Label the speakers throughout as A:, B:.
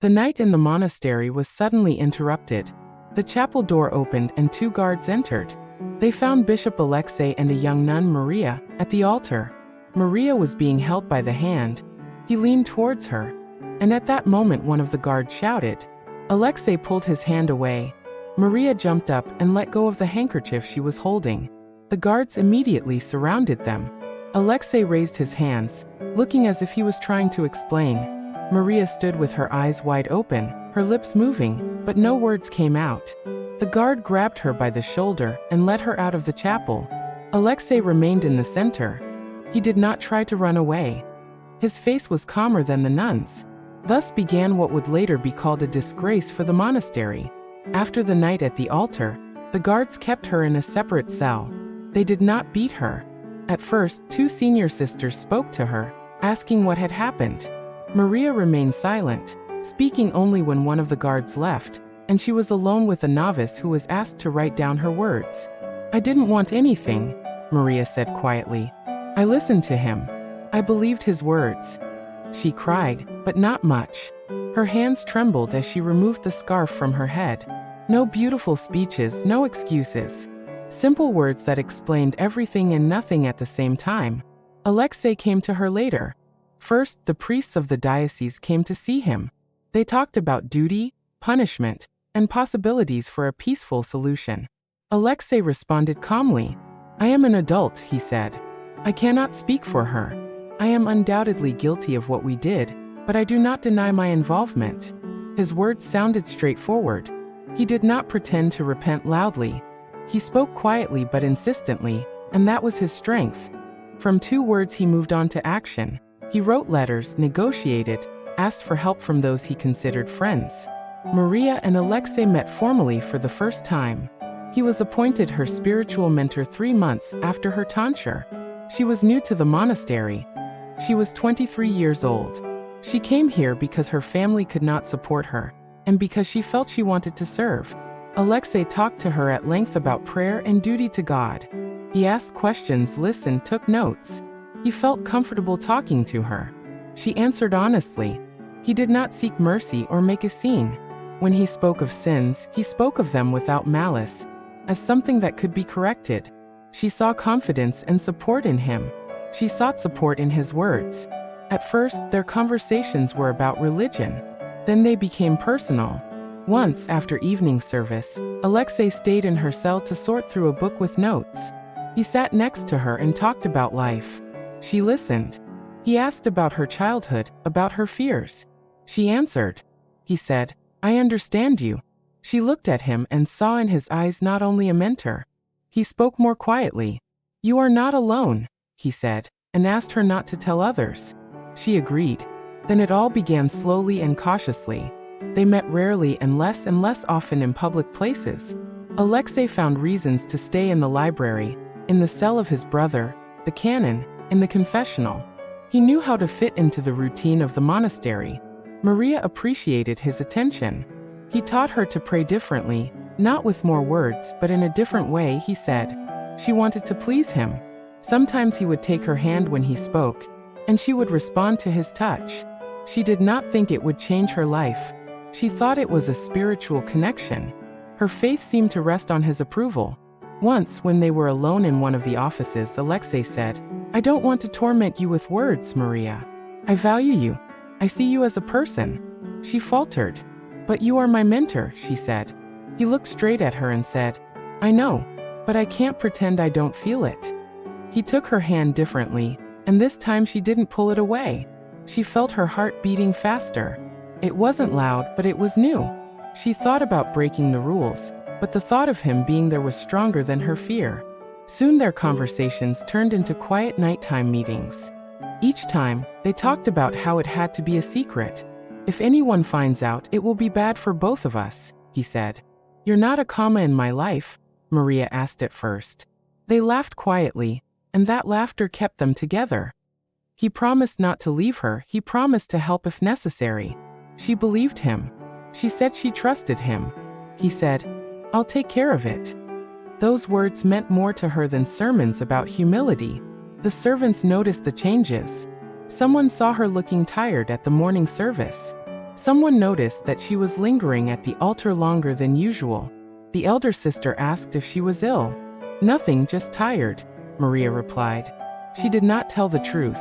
A: The night in the monastery was suddenly interrupted. The chapel door opened and two guards entered. They found Bishop Alexei and a young nun, Maria, at the altar. Maria was being held by the hand. He leaned towards her, and at that moment one of the guards shouted. Alexei pulled his hand away. Maria jumped up and let go of the handkerchief she was holding. The guards immediately surrounded them. Alexei raised his hands, looking as if he was trying to explain. Maria stood with her eyes wide open, her lips moving, but no words came out. The guard grabbed her by the shoulder and led her out of the chapel. Alexei remained in the center. He did not try to run away. His face was calmer than the nuns. Thus began what would later be called a disgrace for the monastery. After the night at the altar, the guards kept her in a separate cell. They did not beat her. At first, two senior sisters spoke to her, asking what had happened. Maria remained silent, speaking only when one of the guards left, and she was alone with a novice who was asked to write down her words. I didn't want anything, Maria said quietly. I listened to him. I believed his words. She cried, but not much. Her hands trembled as she removed the scarf from her head. No beautiful speeches, no excuses. Simple words that explained everything and nothing at the same time. Alexei came to her later. First, the priests of the diocese came to see him. They talked about duty, punishment, and possibilities for a peaceful solution. Alexei responded calmly. I am an adult, he said. I cannot speak for her. I am undoubtedly guilty of what we did, but I do not deny my involvement. His words sounded straightforward. He did not pretend to repent loudly. He spoke quietly but insistently, and that was his strength. From 2 words he moved on to action. He wrote letters, negotiated, asked for help from those he considered friends. Maria and Alexei met formally for the first time. He was appointed her spiritual mentor 3 months after her tonsure. She was new to the monastery. She was 23 years old. She came here because her family could not support her, and because she felt she wanted to serve. Alexei talked to her at length about prayer and duty to God. He asked questions, listened, took notes. He felt comfortable talking to her. She answered honestly. He did not seek mercy or make a scene. When he spoke of sins, he spoke of them without malice, as something that could be corrected. She saw confidence and support in him. She sought support in his words. At first, their conversations were about religion. Then they became personal. Once, after evening service, Alexei stayed in her cell to sort through a book with notes. He sat next to her and talked about life. She listened. He asked about her childhood, about her fears. She answered. He said, I understand you. She looked at him and saw in his eyes not only a mentor. He spoke more quietly. You are not alone, he said, and asked her not to tell others. She agreed. Then it all began slowly and cautiously. They met rarely and less often in public places. Alexei found reasons to stay in the library, in the cell of his brother, the canon, in the confessional. He knew how to fit into the routine of the monastery. Maria appreciated his attention. He taught her to pray differently, not with more words, but in a different way, he said. She wanted to please him. Sometimes he would take her hand when he spoke, and she would respond to his touch. She did not think it would change her life. She thought it was a spiritual connection. Her faith seemed to rest on his approval. Once, when they were alone in one of the offices, Alexei said, I don't want to torment you with words, Maria. I value you. I see you as a person. She faltered. But you are my mentor, she said. He looked straight at her and said, I know, but I can't pretend I don't feel it. He took her hand differently, and this time she didn't pull it away. She felt her heart beating faster. It wasn't loud, but it was new. She thought about breaking the rules, but the thought of him being there was stronger than her fear. Soon their conversations turned into quiet nighttime meetings. Each time, they talked about how it had to be a secret. If anyone finds out, it will be bad for both of us, he said. You're not a comma in my life, Maria asked at first. They laughed quietly, and that laughter kept them together. He promised not to leave her, he promised to help if necessary. She believed him. She said she trusted him. He said, I'll take care of it. Those words meant more to her than sermons about humility. The servants noticed the changes. Someone saw her looking tired at the morning service. Someone noticed that she was lingering at the altar longer than usual. The elder sister asked if she was ill. "Nothing, just tired," Maria replied. She did not tell the truth.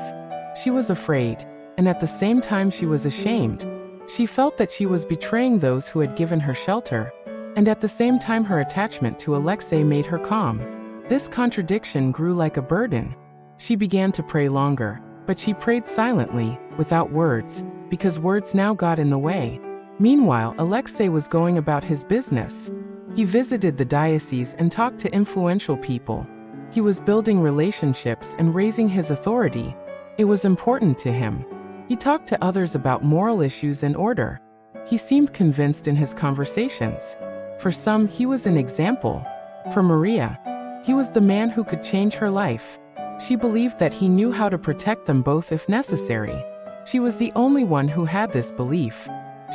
A: She was afraid, and at the same time she was ashamed. She felt that she was betraying those who had given her shelter, and at the same time her attachment to Alexei made her calm. This contradiction grew like a burden. She began to pray longer, but she prayed silently, without words, because words now got in the way. Meanwhile, Alexei was going about his business. He visited the diocese and talked to influential people. He was building relationships and raising his authority. It was important to him. He talked to others about moral issues and order. He seemed convinced in his conversations. For some, he was an example. For Maria, he was the man who could change her life. She believed that he knew how to protect them both if necessary. She was the only one who had this belief.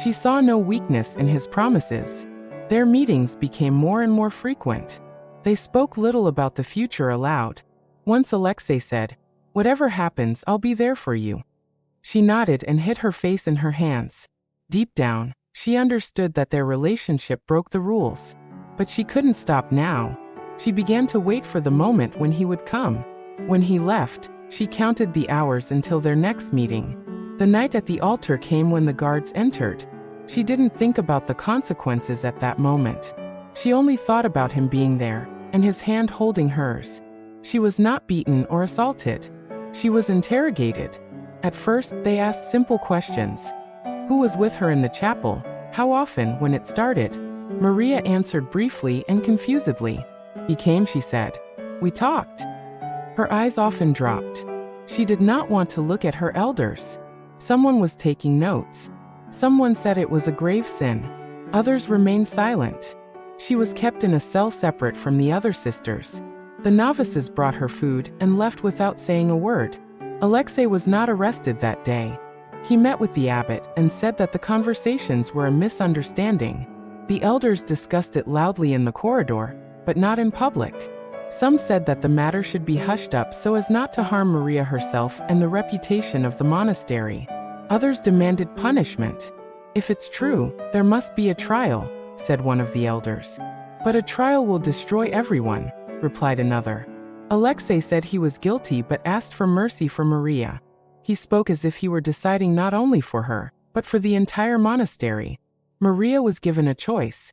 A: She saw no weakness in his promises. Their meetings became more and more frequent. They spoke little about the future aloud. Once Alexei said, "Whatever happens, I'll be there for you." She nodded and hid her face in her hands. Deep down, she understood that their relationship broke the rules. But she couldn't stop now. She began to wait for the moment when he would come. When he left, she counted the hours until their next meeting. The night at the altar came when the guards entered. She didn't think about the consequences at that moment. She only thought about him being there, and his hand holding hers. She was not beaten or assaulted. She was interrogated. At first, they asked simple questions. Who was with her in the chapel? How often, when it started? Maria answered briefly and confusedly. "He came," she said. "We talked." Her eyes often dropped. She did not want to look at her elders. Someone was taking notes. Someone said it was a grave sin. Others remained silent. She was kept in a cell separate from the other sisters. The novices brought her food and left without saying a word. Alexei was not arrested that day. He met with the abbot and said that the conversations were a misunderstanding. The elders discussed it loudly in the corridor, but not in public. Some said that the matter should be hushed up so as not to harm Maria herself and the reputation of the monastery. Others demanded punishment. "If it's true, there must be a trial," said one of the elders. "But a trial will destroy everyone," replied another. Alexei said he was guilty but asked for mercy for Maria. He spoke as if he were deciding not only for her, but for the entire monastery. Maria was given a choice: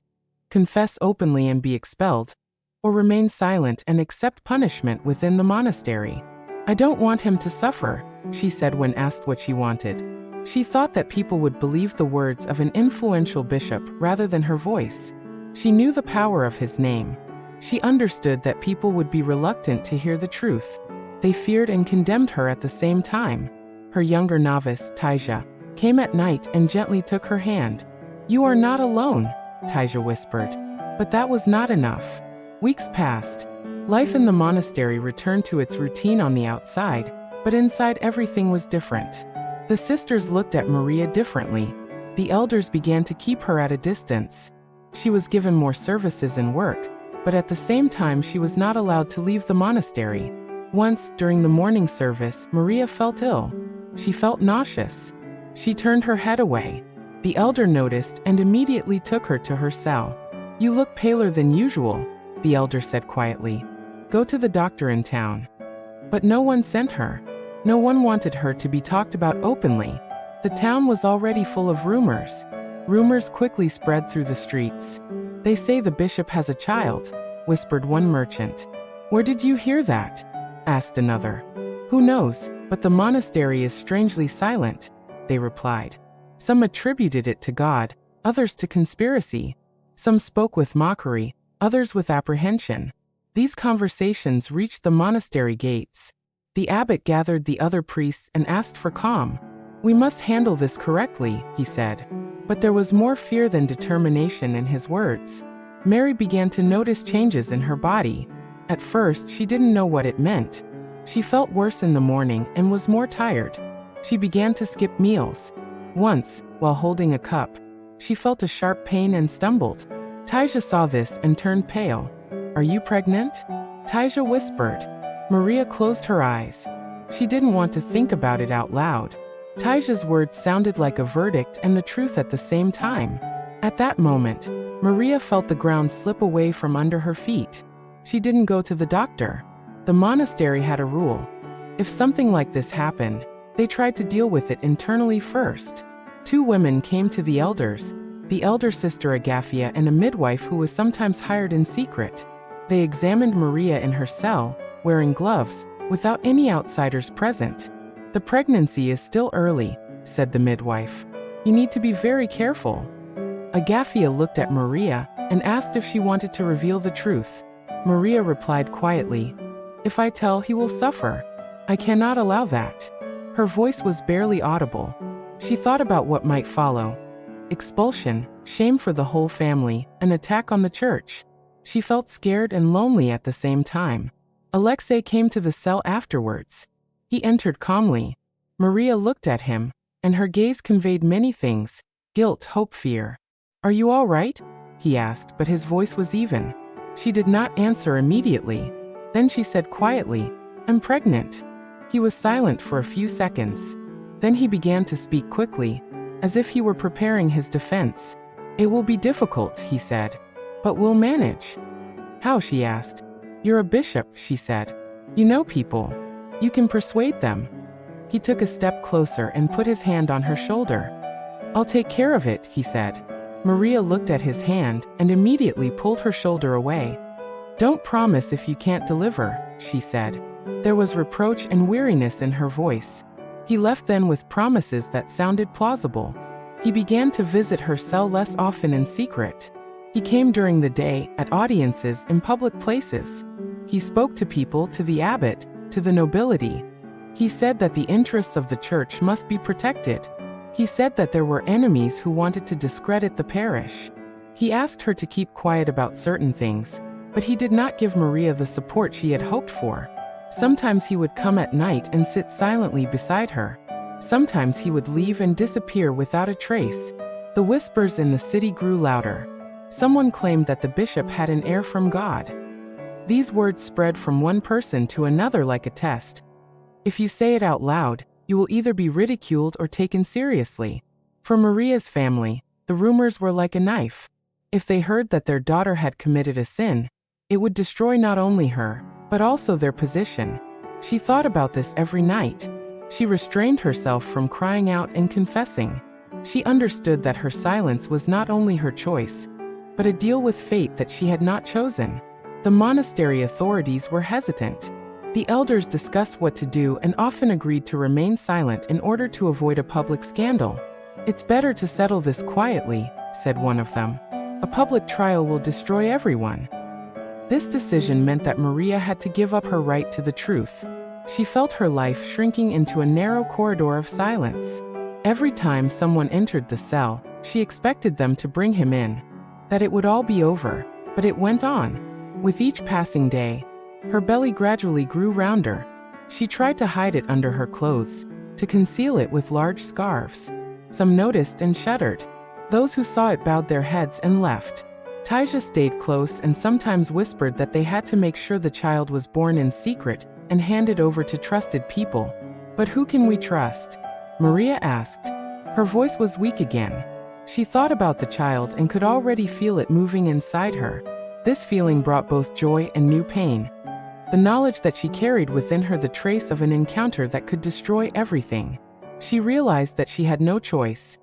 A: confess openly and be expelled, or remain silent and accept punishment within the monastery. "I don't want him to suffer," she said when asked what she wanted. She thought that people would believe the words of an influential bishop rather than her voice. She knew the power of his name. She understood that people would be reluctant to hear the truth. They feared and condemned her at the same time. Her younger novice, Taija, came at night and gently took her hand. "You are not alone," Taija whispered. But that was not enough. Weeks passed. Life in the monastery returned to its routine on the outside, but inside everything was different. The sisters looked at Maria differently. The elders began to keep her at a distance. She was given more services and work, but at the same time she was not allowed to leave the monastery. Once, during the morning service, Maria felt ill. She felt nauseous. She turned her head away. The elder noticed and immediately took her to her cell. "You look paler than usual," the elder said quietly. "Go to the doctor in town." But no one sent her. No one wanted her to be talked about openly. The town was already full of rumors. Rumors quickly spread through the streets. "They say the bishop has a child," whispered one merchant. "Where did you hear that?" asked another. "Who knows, but the monastery is strangely silent," they replied. Some attributed it to God, others to conspiracy. Some spoke with mockery, others with apprehension. These conversations reached the monastery gates. The abbot gathered the other priests and asked for calm. "We must handle this correctly," he said. But there was more fear than determination in his words. Mary began to notice changes in her body. At first, she didn't know what it meant. She felt worse in the morning and was more tired. She began to skip meals. Once, while holding a cup, she felt a sharp pain and stumbled. Taija saw this and turned pale. "Are you pregnant?" Taija whispered. Maria closed her eyes. She didn't want to think about it out loud. Tyja's words sounded like a verdict and the truth at the same time. At that moment, Maria felt the ground slip away from under her feet. She didn't go to the doctor. The monastery had a rule. If something like this happened, they tried to deal with it internally first. Two women came to the elders, the elder sister Agathia and a midwife who was sometimes hired in secret. They examined Maria in her cell, wearing gloves, without any outsiders present. "The pregnancy is still early," said the midwife. "You need to be very careful." Agathia looked at Maria and asked if she wanted to reveal the truth. Maria replied quietly, "If I tell, he will suffer. I cannot allow that." Her voice was barely audible. She thought about what might follow. Expulsion, shame for the whole family, an attack on the church. She felt scared and lonely at the same time. Alexei came to the cell afterwards. He entered calmly. Maria looked at him, and her gaze conveyed many things: guilt, hope, fear. "Are you all right?" he asked, but his voice was even. She did not answer immediately. Then she said quietly, "I'm pregnant." He was silent for a few seconds. Then he began to speak quickly, as if he were preparing his defense. "It will be difficult," he said, "but we'll manage." "How?" she asked. "You're a bishop," she said. "You know people. You can persuade them." He took a step closer and put his hand on her shoulder. "I'll take care of it," he said. Maria looked at his hand and immediately pulled her shoulder away. "Don't promise if you can't deliver," she said. There was reproach and weariness in her voice. He left then with promises that sounded plausible. He began to visit her cell less often in secret. He came during the day, at audiences, in public places. He spoke to people, to the abbot, to the nobility. He said that the interests of the church must be protected. He said that there were enemies who wanted to discredit the parish. He asked her to keep quiet about certain things, but he did not give Maria the support she had hoped for. Sometimes he would come at night and sit silently beside her. Sometimes he would leave and disappear without a trace. The whispers in the city grew louder. Someone claimed that the bishop had an heir from God. These words spread from one person to another like a test. If you say it out loud, you will either be ridiculed or taken seriously. For Maria's family, the rumors were like a knife. If they heard that their daughter had committed a sin, it would destroy not only her, but also their position. She thought about this every night. She restrained herself from crying out and confessing. She understood that her silence was not only her choice, but a deal with fate that she had not chosen. The monastery authorities were hesitant. The elders discussed what to do and often agreed to remain silent in order to avoid a public scandal. "It's better to settle this quietly," said one of them. "A public trial will destroy everyone." This decision meant that Maria had to give up her right to the truth. She felt her life shrinking into a narrow corridor of silence. Every time someone entered the cell, she expected them to bring him in, that it would all be over, but it went on. With each passing day, her belly gradually grew rounder. She tried to hide it under her clothes, to conceal it with large scarves. Some noticed and shuddered. Those who saw it bowed their heads and left. Tyja stayed close and sometimes whispered that they had to make sure the child was born in secret and handed over to trusted people. "But who can we trust?" Maria asked. Her voice was weak again. She thought about the child and could already feel it moving inside her. This feeling brought both joy and new pain. The knowledge that she carried within her the trace of an encounter that could destroy everything. She realized that she had no choice.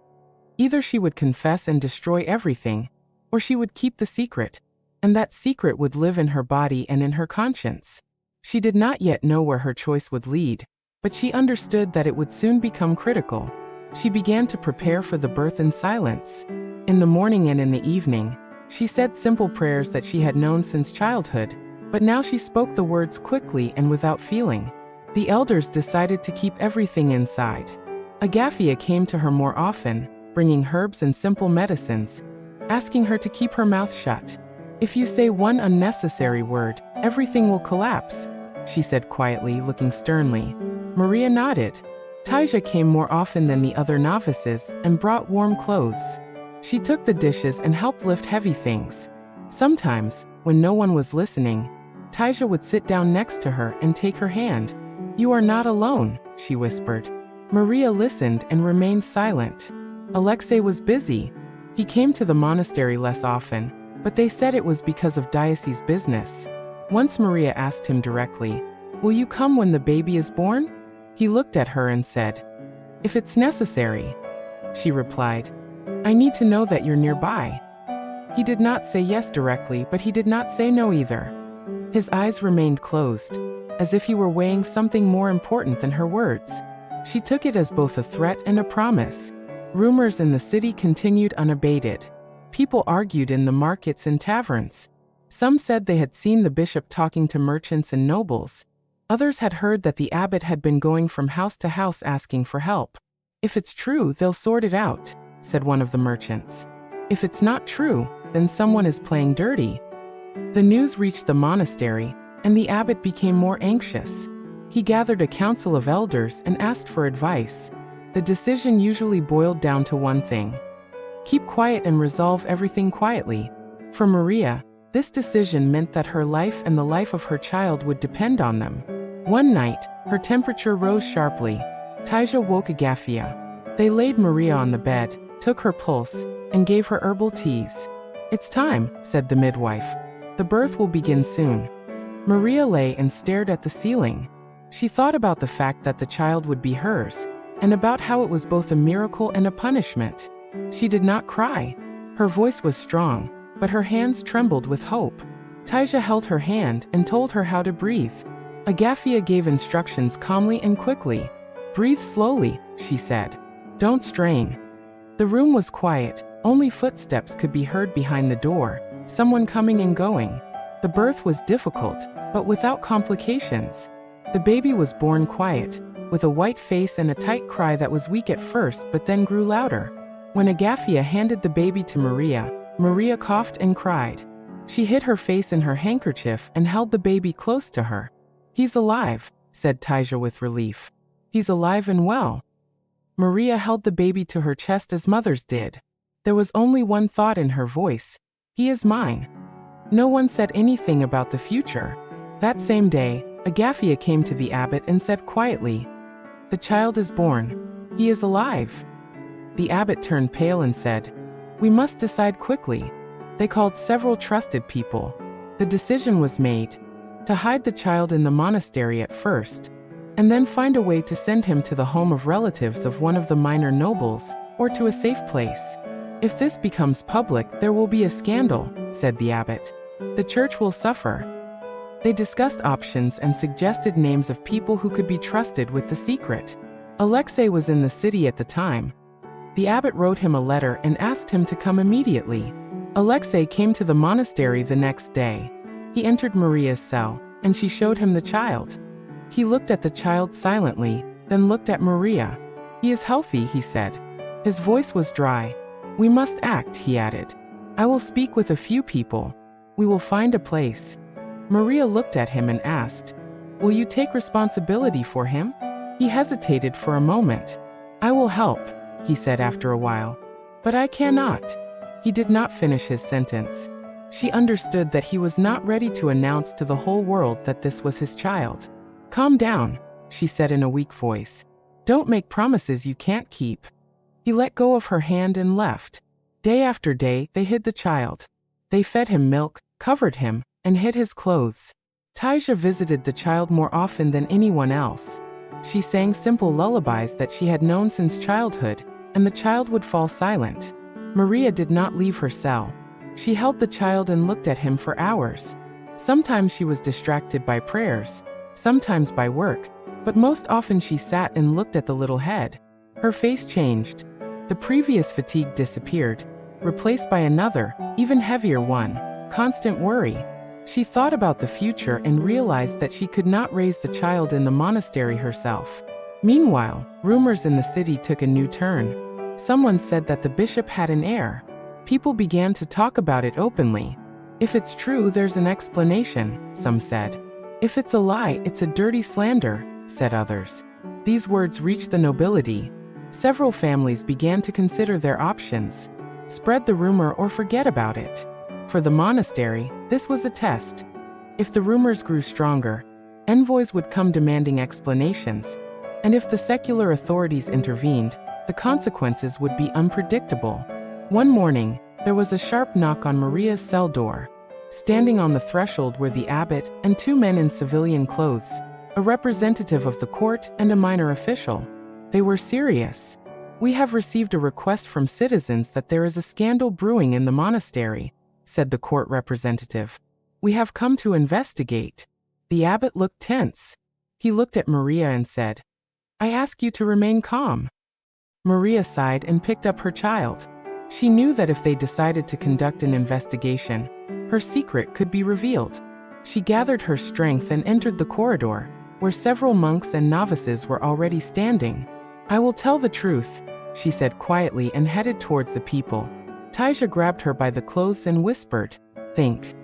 A: Either she would confess and destroy everything, or she would keep the secret, and that secret would live in her body and in her conscience. She did not yet know where her choice would lead, but she understood that it would soon become critical. She began to prepare for the birth in silence. In the morning and in the evening, she said simple prayers that she had known since childhood, but now she spoke the words quickly and without feeling. The elders decided to keep everything inside. Agathia came to her more often, bringing herbs and simple medicines, asking her to keep her mouth shut. "If you say one unnecessary word, everything will collapse," she said quietly, looking sternly. Maria nodded. Tyja came more often than the other novices and brought warm clothes. She took the dishes and helped lift heavy things. Sometimes, when no one was listening, Tyja would sit down next to her and take her hand. "You are not alone," she whispered. Maria listened and remained silent. Alexei was busy. He came to the monastery less often, but they said it was because of diocese business. Once Maria asked him directly, "Will you come when the baby is born?" He looked at her and said, "If it's necessary." She replied, "I need to know that you're nearby." He did not say yes directly, but he did not say no either. His eyes remained closed, as if he were weighing something more important than her words. She took it as both a threat and a promise. Rumors in the city continued unabated. People argued in the markets and taverns. Some said they had seen the bishop talking to merchants and nobles. Others had heard that the abbot had been going from house to house asking for help. "If it's true, they'll sort it out," said one of the merchants. "If it's not true, then someone is playing dirty." The news reached the monastery, and the abbot became more anxious. He gathered a council of elders and asked for advice. The decision usually boiled down to one thing: keep quiet and resolve everything quietly. For Maria, this decision meant that her life and the life of her child would depend on them. One night, her temperature rose sharply. Taija woke Agafia. They laid Maria on the bed, took her pulse, and gave her herbal teas. "It's time," said the midwife. "The birth will begin soon." Maria lay and stared at the ceiling. She thought about the fact that the child would be hers, and about how it was both a miracle and a punishment. She did not cry. Her voice was strong, but her hands trembled with hope. Taija held her hand and told her how to breathe. Agafia gave instructions calmly and quickly. "Breathe slowly," she said. "Don't strain." The room was quiet. Only footsteps could be heard behind the door, someone coming and going. The birth was difficult, but without complications. The baby was born quiet, with a white face and a tight cry that was weak at first but then grew louder. When Agafia handed the baby to Maria, Maria coughed and cried. She hid her face in her handkerchief and held the baby close to her. "He's alive," said Taija with relief. "He's alive and well." Maria held the baby to her chest as mothers did. There was only one thought in her voice: "He is mine." No one said anything about the future. That same day, Agafia came to the abbot and said quietly, "The child is born. He is alive." The abbot turned pale and said, "We must decide quickly." They called several trusted people. The decision was made: to hide the child in the monastery at first, and then find a way to send him to the home of relatives of one of the minor nobles, or to a safe place. "If this becomes public, there will be a scandal," said the abbot. "The church will suffer." They discussed options and suggested names of people who could be trusted with the secret. Alexei was in the city at the time. The abbot wrote him a letter and asked him to come immediately. Alexei came to the monastery the next day. He entered Maria's cell, and she showed him the child. He looked at the child silently, then looked at Maria. "He is healthy," he said. His voice was dry. "We must act," he added. "I will speak with a few people. We will find a place." Maria looked at him and asked, "Will you take responsibility for him?" He hesitated for a moment. "I will help," he said after a while. "But I cannot." He did not finish his sentence. She understood that he was not ready to announce to the whole world that this was his child. "Calm down," she said in a weak voice. "Don't make promises you can't keep." He let go of her hand and left. Day after day, they hid the child. They fed him milk, covered him, and hid his clothes. Taija visited the child more often than anyone else. She sang simple lullabies that she had known since childhood, and the child would fall silent. Maria did not leave her cell. She held the child and looked at him for hours. Sometimes she was distracted by prayers, sometimes by work, but most often she sat and looked at the little head. Her face changed. The previous fatigue disappeared, replaced by another, even heavier one: constant worry. She thought about the future and realized that she could not raise the child in the monastery herself. Meanwhile, rumors in the city took a new turn. Someone said that the bishop had an heir. People began to talk about it openly. "If it's true, there's an explanation," some said. "If it's a lie, it's a dirty slander," said others. These words reached the nobility. Several families began to consider their options: spread the rumor or forget about it. For the monastery, this was a test. If the rumors grew stronger, envoys would come demanding explanations. And if the secular authorities intervened, the consequences would be unpredictable. One morning, there was a sharp knock on Maria's cell door. Standing on the threshold were the abbot and two men in civilian clothes, a representative of the court and a minor official. They were serious. "We have received a request from citizens that there is a scandal brewing in the monastery," said the court representative. "We have come to investigate." The abbot looked tense. He looked at Maria and said, "I ask you to remain calm." Maria sighed and picked up her child. She knew that if they decided to conduct an investigation, her secret could be revealed. She gathered her strength and entered the corridor, where several monks and novices were already standing. "I will tell the truth," she said quietly and headed towards the people. Taija grabbed her by the clothes and whispered, "Think."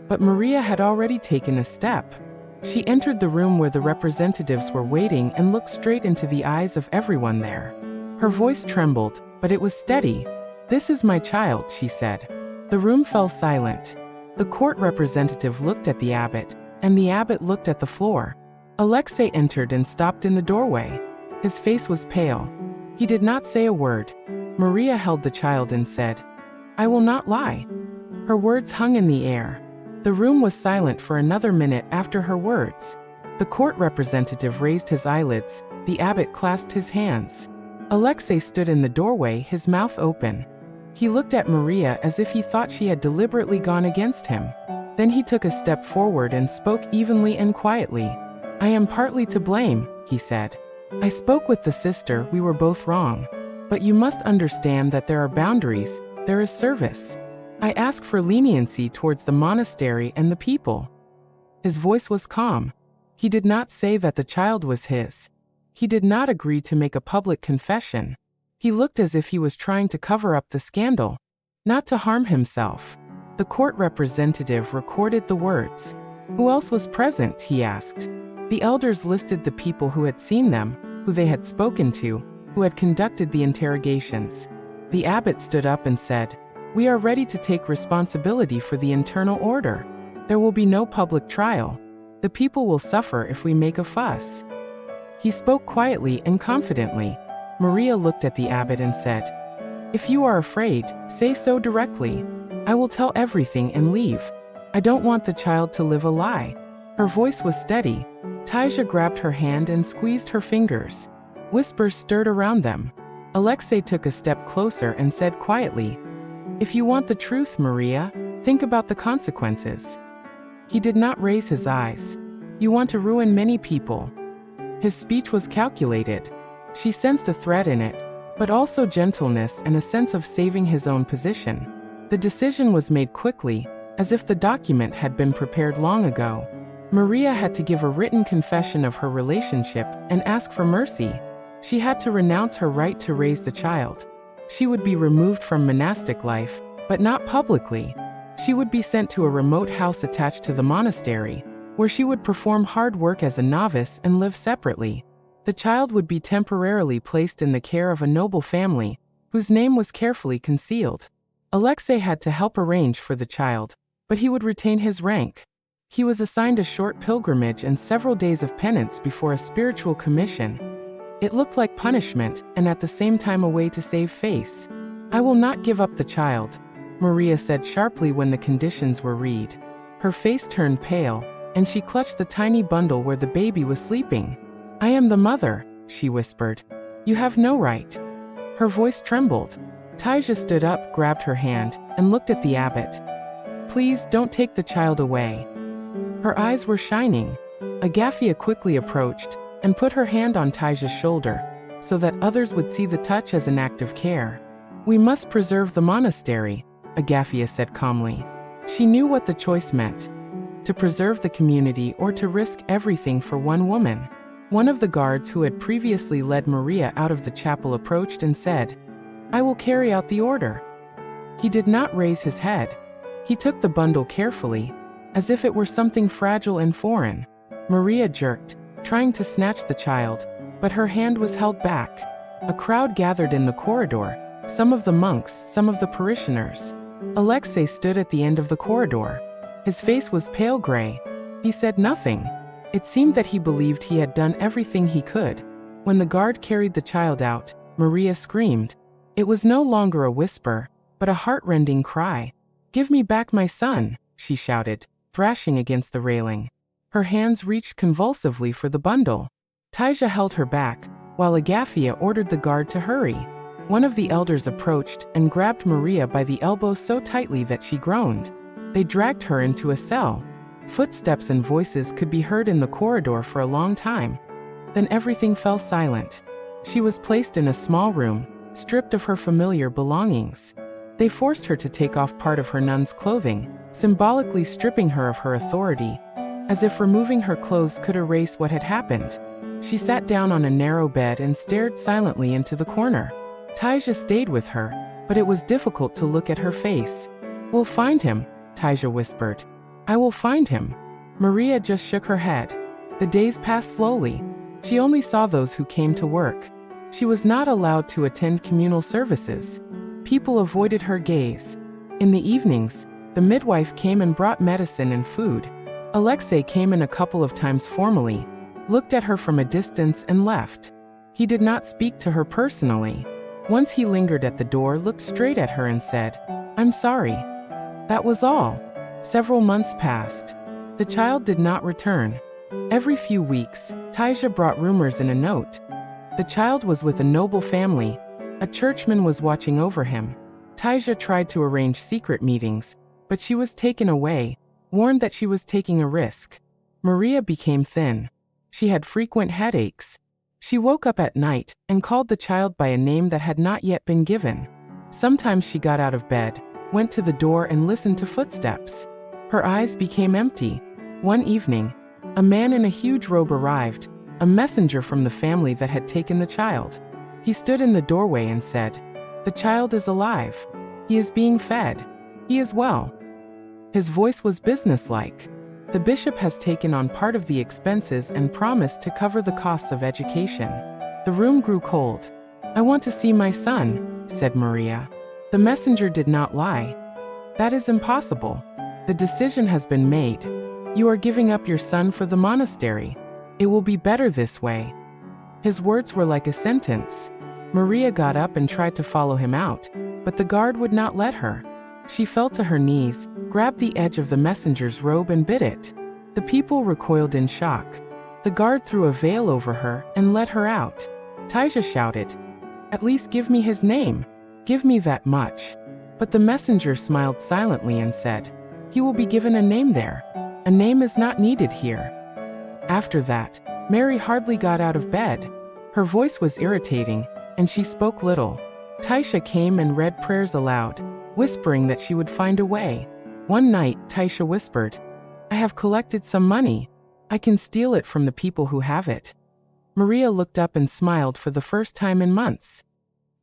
A: But Maria had already taken a step. She entered the room where the representatives were waiting and looked straight into the eyes of everyone there. Her voice trembled, but it was steady. "This is my child," she said. The room fell silent. The court representative looked at the abbot, and the abbot looked at the floor. Alexei entered and stopped in the doorway. His face was pale. He did not say a word. Maria held the child and said, "I will not lie." Her words hung in the air. The room was silent for another minute after her words. The court representative raised his eyelids. The abbot clasped his hands. Alexei stood in the doorway, his mouth open. He looked at Maria as if he thought she had deliberately gone against him. Then he took a step forward and spoke evenly and quietly. "I am partly to blame," he said. "I spoke with the sister, we were both wrong. But you must understand that there are boundaries, there is service. I ask for leniency towards the monastery and the people." His voice was calm. He did not say that the child was his. He did not agree to make a public confession. He looked as if he was trying to cover up the scandal, not to harm himself. The court representative recorded the words. "Who else was present?" he asked. The elders listed the people who had seen them, who they had spoken to, who had conducted the interrogations. The abbot stood up and said, "We are ready to take responsibility for the internal order. There will be no public trial. The people will suffer if we make a fuss." He spoke quietly and confidently. Maria looked at the abbot and said, "If you are afraid, say so directly. I will tell everything and leave. I don't want the child to live a lie." Her voice was steady. Taija grabbed her hand and squeezed her fingers. Whispers stirred around them. Alexei took a step closer and said quietly, "If you want the truth, Maria, think about the consequences." He did not raise his eyes. "You want to ruin many people." His speech was calculated. She sensed a threat in it, but also gentleness and a sense of saving his own position. The decision was made quickly, as if the document had been prepared long ago. Maria had to give a written confession of her relationship and ask for mercy. She had to renounce her right to raise the child. She would be removed from monastic life, but not publicly. She would be sent to a remote house attached to the monastery, where she would perform hard work as a novice and live separately. The child would be temporarily placed in the care of a noble family, whose name was carefully concealed. Alexei had to help arrange for the child, but he would retain his rank. He was assigned a short pilgrimage and several days of penance before a spiritual commission. It looked like punishment, and at the same time a way to save face. "I will not give up the child," Maria said sharply when the conditions were read. Her face turned pale, and she clutched the tiny bundle where the baby was sleeping. "I am the mother," she whispered. "You have no right." Her voice trembled. Taija stood up, grabbed her hand, and looked at the abbot. "Please don't take the child away." Her eyes were shining. Agafia quickly approached and put her hand on Taija's shoulder, so that others would see the touch as an act of care. "We must preserve the monastery," Agafia said calmly. She knew what the choice meant: to preserve the community or to risk everything for one woman. One of the guards who had previously led Maria out of the chapel approached and said, "I will carry out the order." He did not raise his head. He took the bundle carefully, as if it were something fragile and foreign. Maria jerked, trying to snatch the child, but her hand was held back. A crowd gathered in the corridor, some of the monks, some of the parishioners. Alexei stood at the end of the corridor. His face was pale gray. He said nothing. It seemed that he believed he had done everything he could. When the guard carried the child out, Maria screamed. It was no longer a whisper, but a heart-rending cry. "Give me back my son," she shouted, thrashing against the railing. Her hands reached convulsively for the bundle. Taija held her back, while Agafia ordered the guard to hurry. One of the elders approached and grabbed Maria by the elbow so tightly that she groaned. They dragged her into a cell. Footsteps and voices could be heard in the corridor for a long time. Then everything fell silent. She was placed in a small room, stripped of her familiar belongings. They forced her to take off part of her nun's clothing, symbolically stripping her of her authority, as if removing her clothes could erase what had happened. She sat down on a narrow bed and stared silently into the corner. Taija stayed with her, but it was difficult to look at her face. "We'll find him," Taija whispered. "I will find him." Maria just shook her head. The days passed slowly. She only saw those who came to work. She was not allowed to attend communal services. People avoided her gaze. In the evenings, the midwife came and brought medicine and food. Alexei came in a couple of times formally, looked at her from a distance and left. He did not speak to her personally. Once he lingered at the door, looked straight at her and said, "I'm sorry." That was all. Several months passed. The child did not return. Every few weeks, Taija brought rumors in a note. The child was with a noble family. A churchman was watching over him. Taija tried to arrange secret meetings, but she was taken away, warned that she was taking a risk. Maria became thin. She had frequent headaches. She woke up at night and called the child by a name that had not yet been given. Sometimes she got out of bed, went to the door and listened to footsteps. Her eyes became empty. One evening, a man in a huge robe arrived, a messenger from the family that had taken the child. He stood in the doorway and said, "The child is alive. He is being fed. He is well." His voice was businesslike. "The bishop has taken on part of the expenses and promised to cover the costs of education." The room grew cold. "I want to see my son," said Maria. The messenger did not lie. "That is impossible. The decision has been made. You are giving up your son for the monastery. It will be better this way." His words were like a sentence. Maria got up and tried to follow him out, but the guard would not let her. She fell to her knees, grabbed the edge of the messenger's robe and bit it. The people recoiled in shock. The guard threw a veil over her and let her out. Taija shouted, "At least give me his name. Give me that much." But the messenger smiled silently and said, "He will be given a name there. A name is not needed here." After that, Mary hardly got out of bed. Her voice was irritating, and she spoke little. Taisha came and read prayers aloud, whispering that she would find a way. One night, Taisha whispered, "I have collected some money. I can steal it from the people who have it." Maria looked up and smiled for the first time in months.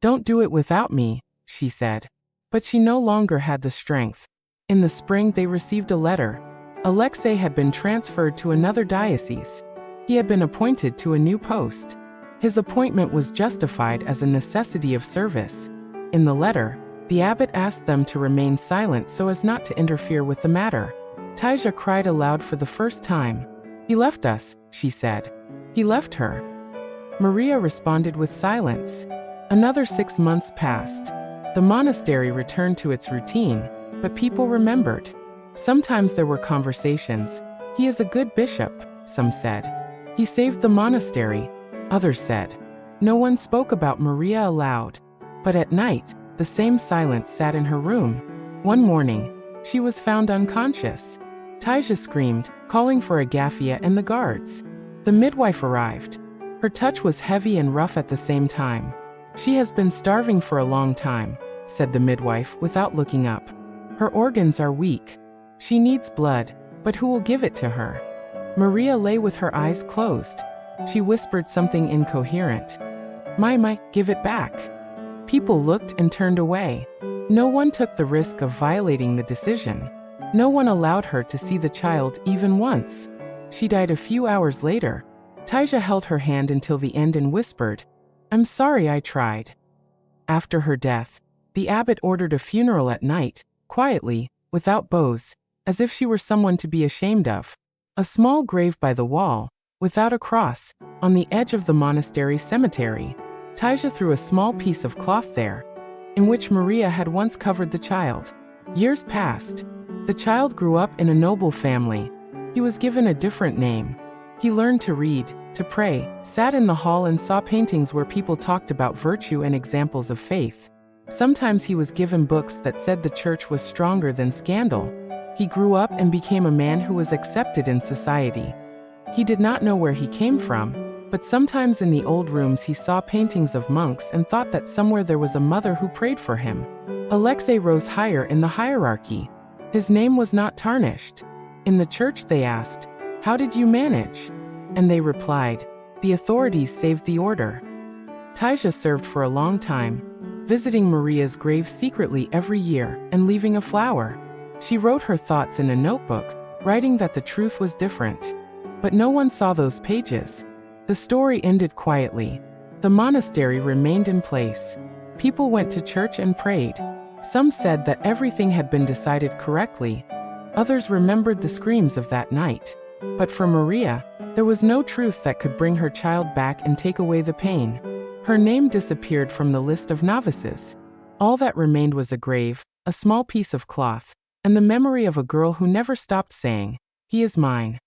A: "Don't do it without me," she said. But she no longer had the strength. In the spring, they received a letter. Alexei had been transferred to another diocese. He had been appointed to a new post. His appointment was justified as a necessity of service. In the letter, the abbot asked them to remain silent so as not to interfere with the matter. Taisha cried aloud for the first time. "He left us," she said. "He left her." Maria responded with silence. Another 6 months passed. The monastery returned to its routine, but people remembered. Sometimes there were conversations. "He is a good bishop," some said. "He saved the monastery," others said. No one spoke about Maria aloud. But at night, the same silence sat in her room. One morning, she was found unconscious. Taisha screamed, calling for Agafia and the guards. The midwife arrived. Her touch was heavy and rough at the same time. "She has been starving for a long time," said the midwife without looking up. "Her organs are weak. She needs blood, but who will give it to her?" Maria lay with her eyes closed. She whispered something incoherent. "My, give it back." People looked and turned away. No one took the risk of violating the decision. No one allowed her to see the child even once. She died a few hours later. Taisha held her hand until the end and whispered, "I'm sorry I tried." After her death, the abbot ordered a funeral at night, quietly, without bows, as if she were someone to be ashamed of. A small grave by the wall, without a cross, on the edge of the monastery cemetery. Taija threw a small piece of cloth there, in which Maria had once covered the child. Years passed. The child grew up in a noble family. He was given a different name. He learned to read, to pray, sat in the hall and saw paintings where people talked about virtue and examples of faith. Sometimes he was given books that said the church was stronger than scandal. He grew up and became a man who was accepted in society. He did not know where he came from, but sometimes in the old rooms he saw paintings of monks and thought that somewhere there was a mother who prayed for him. Alexei rose higher in the hierarchy. His name was not tarnished. In the church they asked, "How did you manage?" And they replied, "The authorities saved the order." Taija served for a long time, visiting Maria's grave secretly every year and leaving a flower. She wrote her thoughts in a notebook, writing that the truth was different. But no one saw those pages. The story ended quietly. The monastery remained in place. People went to church and prayed. Some said that everything had been decided correctly. Others remembered the screams of that night. But for Maria, there was no truth that could bring her child back and take away the pain. Her name disappeared from the list of novices. All that remained was a grave, a small piece of cloth, and the memory of a girl who never stopped saying, "He is mine."